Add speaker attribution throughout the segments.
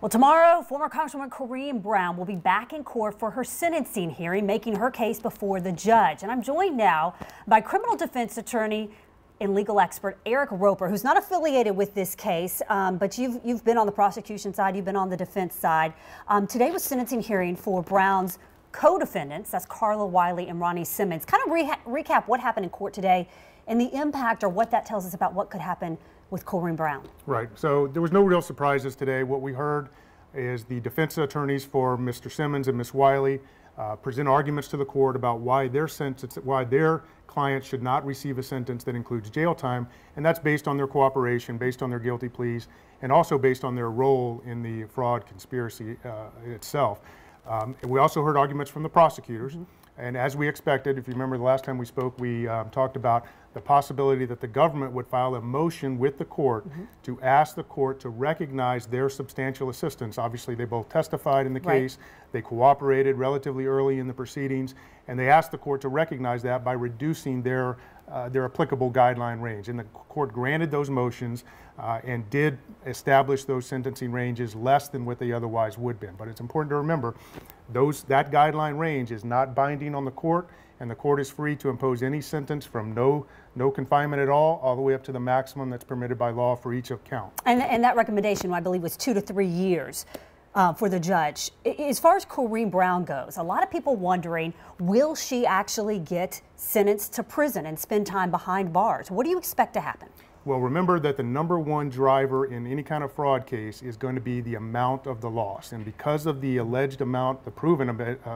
Speaker 1: Well, tomorrow, former Congresswoman Corrine Brown will be back in court for her sentencing hearing, making her case before the judge. And I'm joined now by criminal defense attorney and legal expert Eric Roper, who's not affiliated with this case, but you've been on the prosecution side, you've been on the defense side. Today was sentencing hearing for Brown's co-defendants, that's Carla Wiley and Ronnie Simmons. Kind of recap what happened in court today and the impact or what that tells us about what could happen with Corrine Brown.
Speaker 2: Right, so there was no real surprises today. What we heard is the defense attorneys for Mr. Simmons and Ms. Wiley present arguments to the court about why their client should not receive a sentence that includes jail time, and that's based on their cooperation, based on their guilty pleas, and also based on their role in the fraud conspiracy itself. We also heard arguments from the prosecutors, and as we expected, if you remember the last time we spoke, we talked about the possibility that the government would file a motion with the court to ask the court to recognize their substantial assistance. Obviously, they both testified in the case, they cooperated relatively early in the proceedings, and they asked the court to recognize that by reducing their applicable guideline range. And the court granted those motions and did establish those sentencing ranges less than what they otherwise would have been. But it's important to remember, that guideline range is not binding on the court, and the court is free to impose any sentence from no confinement at all the way up to the maximum that's permitted by law for each count.
Speaker 1: And that recommendation, I believe, was 2 to 3 years for the judge. As far as Corrine Brown goes, a lot of people wondering, will she actually get sentenced to prison and spend time behind bars? What do you expect to happen?
Speaker 2: Well, remember that the #1 driver in any kind of fraud case is going to be the amount of the loss. And because of the alleged amount, the proven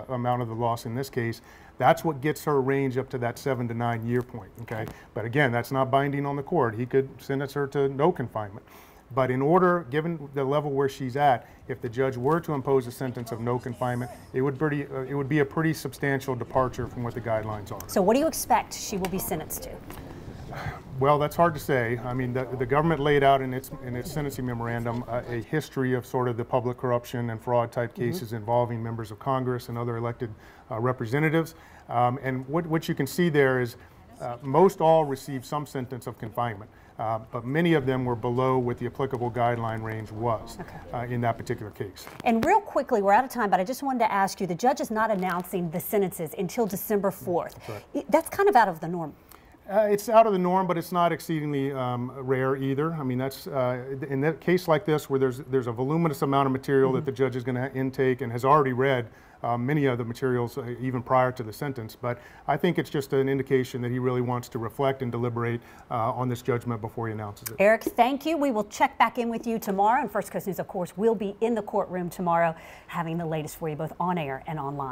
Speaker 2: amount of the loss in this case, that's what gets her range up to that 7 to 9 year point, okay? But again, that's not binding on the court. He could sentence her to no confinement. But in order, given the level where she's at, if the judge were to impose a sentence of no confinement, it would be a pretty substantial departure from what the guidelines are.
Speaker 1: So what do you expect she will be sentenced to?
Speaker 2: Well, that's hard to say. I mean, the government laid out in its sentencing memorandum a history of sort of the public corruption and fraud type cases involving members of Congress and other elected representatives. And what you can see there is most all received some sentence of confinement, but many of them were below what the applicable guideline range was in that particular case.
Speaker 1: And real quickly, we're out of time, but I just wanted to ask you, the judge is not announcing the sentences until December 4th. That's right. That's kind of out of the norm.
Speaker 2: It's out of the norm, but it's not exceedingly rare either. I mean, that's in that case like this, where there's a voluminous amount of material that the judge is going to intake and has already read many of the materials even prior to the sentence. But I think it's just an indication that he really wants to reflect and deliberate on this judgment before he announces it.
Speaker 1: Eric, thank you. We will check back in with you tomorrow. And First Coast News, of course, will be in the courtroom tomorrow, having the latest for you both on air and online.